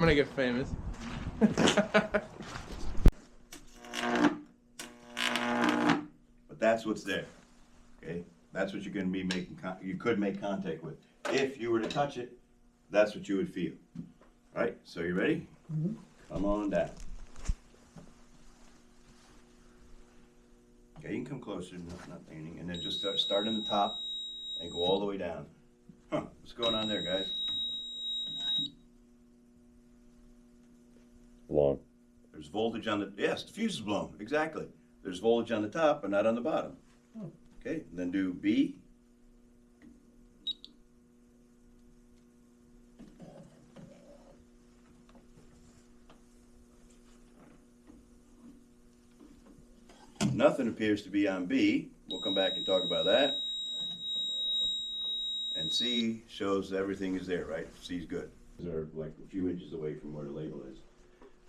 I'm gonna get famous. But that's what's there, okay? That's what you're gonna be making, you could make contact with. If you were to touch it, that's what you would feel. All right, so you ready? Mm-hmm. Come on down. Okay, you can come closer, not leaning, and then just start in the top and go all the way down. Huh, what's going on there, guys? Blown. There's voltage on the, yes, the fuse is blown, exactly. There's voltage on the top, but not on the bottom. Oh. Okay, then do B. Nothing appears to be on B. We'll come back and talk about that. And C shows everything is there, right? C is good. These are like a few inches away from where the label is.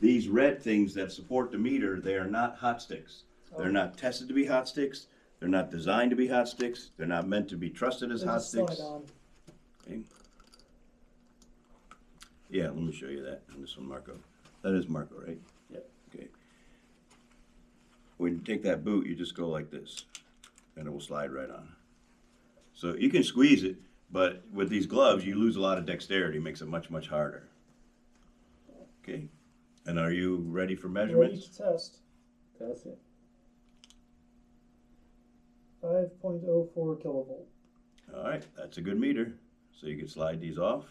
These red things that support the meter, they are not hot sticks. They're not tested to be hot sticks. They're not designed to be hot sticks. They're not meant to be trusted as hot sticks. Okay. Yeah, let me show you that on this one, Marco. That is Marco, right? Yep. Okay. When you take that boot, you just go like this, and it will slide right on. So you can squeeze it, but with these gloves, you lose a lot of dexterity. It makes it much, much harder. Okay. And are you ready for measurements? Ready to test. Test it. 5.04 kilovolt. All right, that's a good meter. So you can slide these off.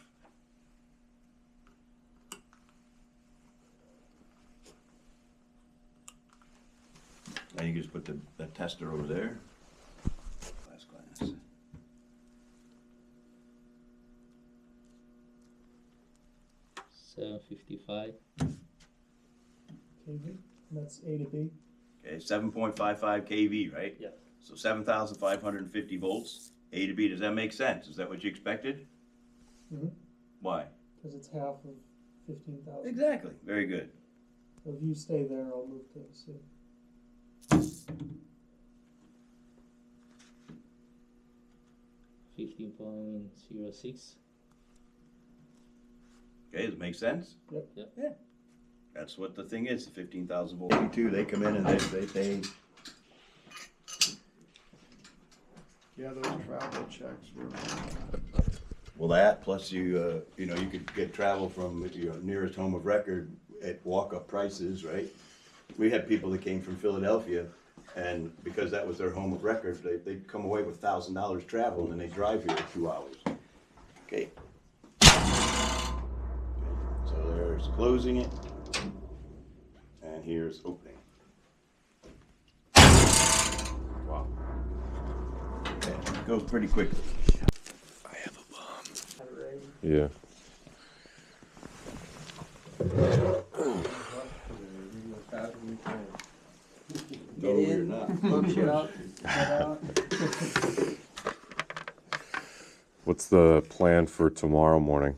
And you can just put the tester over there. Glass. 755. kV. That's A to B. Okay, 7.55 kV, right? Yeah. So 7,550 volts, A to B. Does that make sense? Is that what you expected? Mm-hmm. Why? Because it's half of 15,000. Exactly. Very good. So if you stay there, I'll move to C. $15.06. Okay, does it make sense? Yep. Yep. Yeah. That's what the thing is, the 15,000 volt. Too, they come in and they Yeah, those travel checks were. well, that plus you know, you could get travel from your nearest home of record at walk-up prices, right? We had people that came from Philadelphia, and because that was their home of record, they'd come away with $1,000 travel, and then they drive here 2 hours. Okay. So there's closing it, and here's opening. Wow. Okay, it goes pretty quickly. I have a bomb. Yeah. No, you're not. What's the plan for tomorrow morning?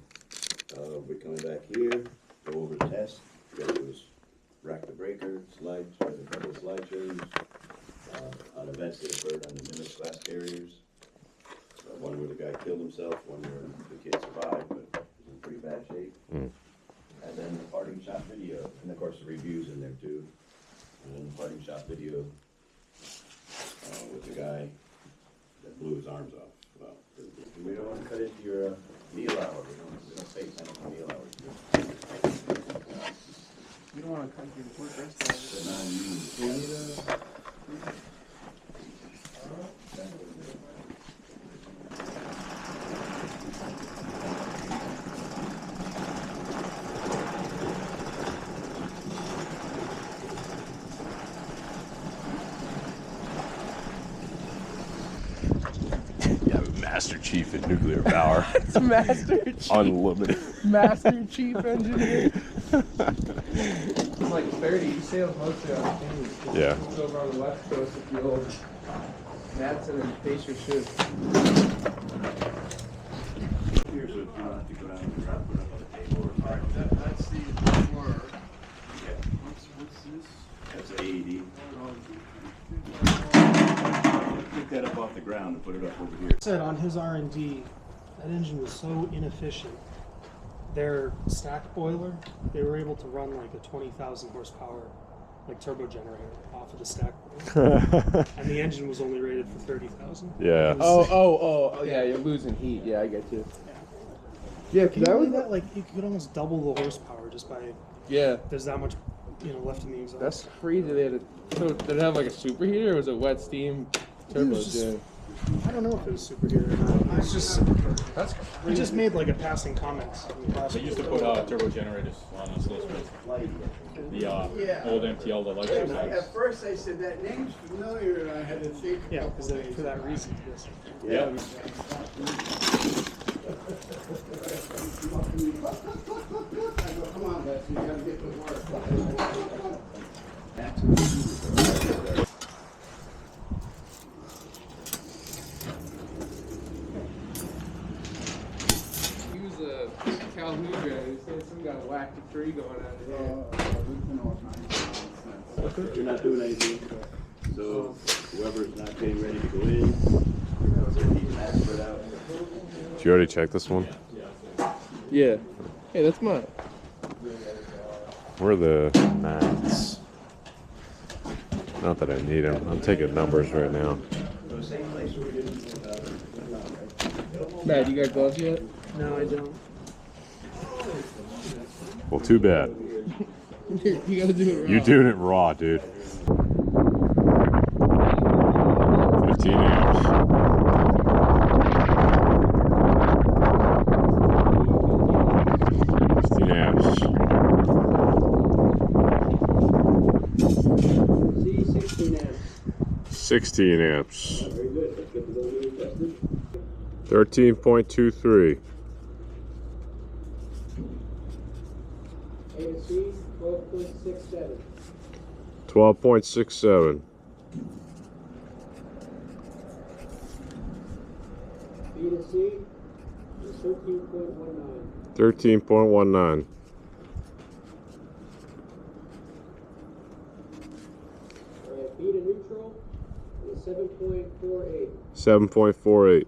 We're coming back here, go over the test. We gotta do is rack the breaker, slide, a couple of slide shows, on events that occurred on the Nimitz class carriers. One where the guy killed himself, one where the kid survived, but was in pretty bad shape. Mm. And then the parting shot video, and of course the reviews in there too. And then the parting shot video with the guy that blew his arms off. Well, we don't want to cut into your meal hour. We don't pay penny for meal hours. You don't want to cut your work rest hours. Master Chief in nuclear power. It's Master Chief. Unlimited. Master Chief Engineer. It's like 30. You sailed mostly on Kings. Yeah. It's over on the west coast of the old Matson and Pacer ship. Here's what you don't have to go down and try to put up on the table or fire. That's the floor. Yeah, What's this? that's an AED. Pick that up off the ground and put it up over here. Said on his R&D, that engine was so inefficient their stack boiler, they were able to run like a 20,000 horsepower like turbo generator off of the stack boiler, and the engine was only rated for 30,000. Yeah. Oh, yeah, you're losing heat. Yeah, I get you. Yeah, Can you believe that? Like you could almost double the horsepower just by Yeah, there's that much, left in the exhaust. that's crazy. They had so did it have like a superheater or was it wet steam turbos? just- Yeah. I don't know if it was superheater or not. It's just That's we just made like a passing comment. in class. They used to put turbo generators on the slow space. The old MTL, the light ships. first I said, that name's familiar, and I had to think. Yeah, because for that reason. Yes. Yeah. Come on, Betsy, you gotta get to work. He was a Calhoun guy. He said some guy whacked a tree going out of here. You're not doing anything, so whoever's not getting ready to go in, you can ask for it out. Did you already check this one? Yeah. Hey, that's mine. Where are the mats? Not that I need them. I'm taking numbers right now. Matt, you got gloves yet? No, I don't. Well, too bad. You gotta do it right. You're doing it raw, dude. 15 amps. 15 amps. See, 16 amps. 16 amps. Very good. Let's get to those meters tested. 13.23. A to C, 12.67. 12.67. B to C is 13.19. 13.19. All right, B to neutral is 7.48. 7.48.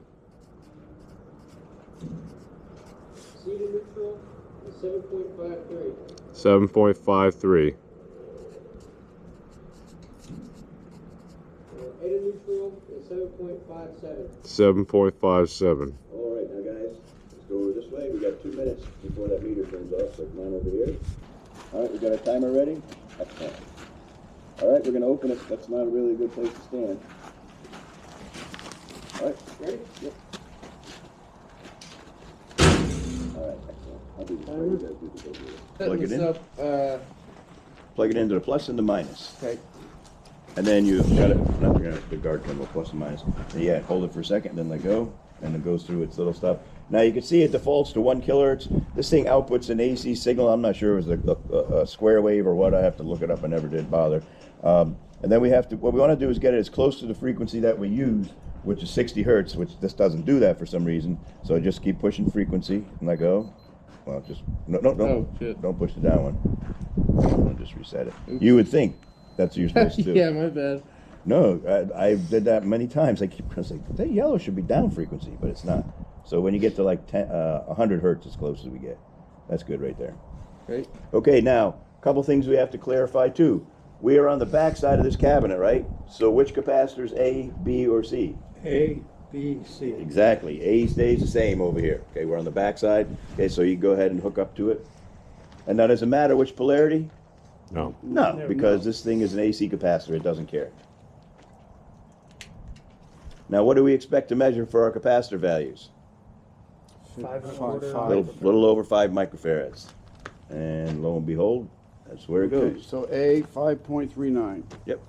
C to neutral is 7.53. 7.53. A to neutral is 7.57. 7.57. All right, now guys, let's go over this way. We got 2 minutes before that meter turns off, so come on over here. All right, we got our timer ready? Excellent. All right, we're gonna open it. That's not a really good place to stand. All right, ready? Yep. All right, excellent. I'll do this. while you guys do the go here. Plug it Setting in. this up, Plug it into the plus and the minus. okay. And then you got it, not the guard terminal, plus and minus. And yeah, hold it for a second, then let go, and it goes through its little stuff. Now you can see it defaults to 1 kilohertz. This thing outputs an AC signal. I'm not sure if it was a square wave or what. I have to look it up. I never did bother. And then we have to, what we want to do is get it as close to the frequency that we use, which is 60 hertz, which this doesn't do that for some reason. So just keep pushing frequency and let go. Well, just, no, Oh, shit. don't push the down one. I'll just reset it. You would think that's what you're supposed to do. Yeah, my bad. No, I did that many times. I keep saying, that yellow should be down frequency, but it's not. So when you get to like 100 hertz, as close as we get. That's good right there. Right. Okay, now, a couple things we have to clarify too. We are on the back side of this cabinet, right? So which capacitors, A, B, or C? A, B, C. Exactly. A stays the same over here. Okay, we're on the back side. Okay, so you go ahead and hook up to it. And now, does it matter which polarity? No. No, because this thing is an AC capacitor. It doesn't care. Now, what do we expect to measure for our capacitor values? 5.25. Little over 5 microfarads. And lo and behold, that's where it Okay, goes. so A, 5.39. Yep.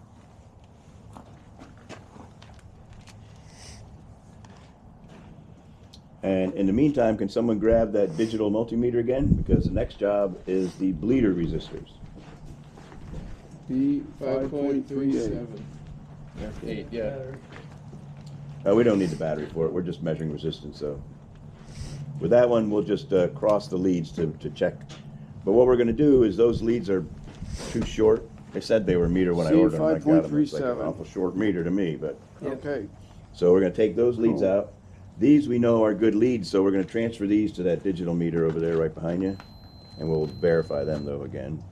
And in the meantime, can someone grab that digital multimeter again? Because the next job is the bleeder resistors. B, 5.38. 5.37. 8, yeah. We don't need the battery for it. We're just measuring resistance. So with that one, we'll just cross the leads to check. But what we're going to do is those leads are too short. They said they were a meter when I C, ordered them. I got them. It's like an 5.37. awful short meter to me. But Okay. so we're going to take those leads out. These we know are good leads, so we're gonna transfer these to that digital meter over there right behind you. And we'll verify them though again.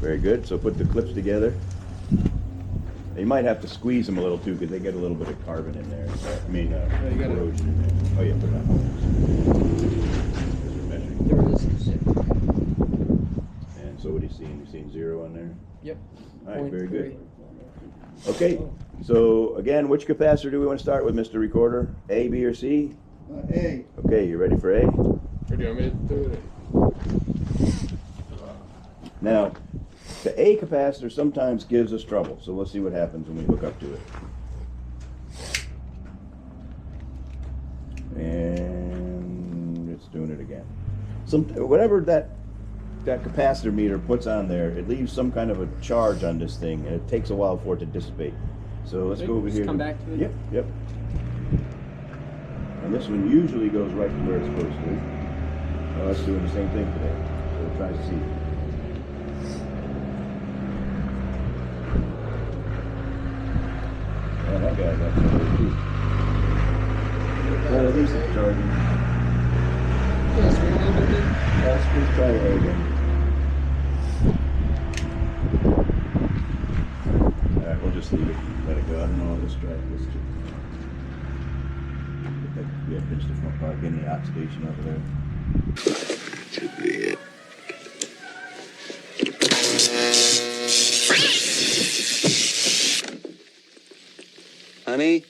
Very good, so put the clips together. You might have to squeeze them a little too, because they get a little bit of carbon in there. I mean, you gotta- corrosion in there. Oh yeah, put it on. Measuring. There it is. And so what are you seeing? You seeing 0 on there? Yep. All right, very good. 0.3. Okay, so again, which capacitor do we want to start with, Mr. Recorder? A, B, or C? A. Okay, you ready for A? Or do you want me to do it? Now, the A capacitor sometimes gives us trouble, so we'll see what happens when we hook up to it. And it's doing it again. Whatever that capacitor meter puts on there, it leaves some kind of a charge on this thing, and it takes a while for it to dissipate. So let's go over Just here. come back to it? Yep. And this one usually goes right to where it's supposed to. Well, it's doing the same thing today. So we'll try to see. Yeah, that guy got something too. Well, at least it's charging. Yes, we're gonna do it. Let's try it again. Alright, we'll just leave it. Let it go. I don't know. Let's try it. Let's just... Yeah, pinch the front part. Get any oxidation over there. Should be it. Honey?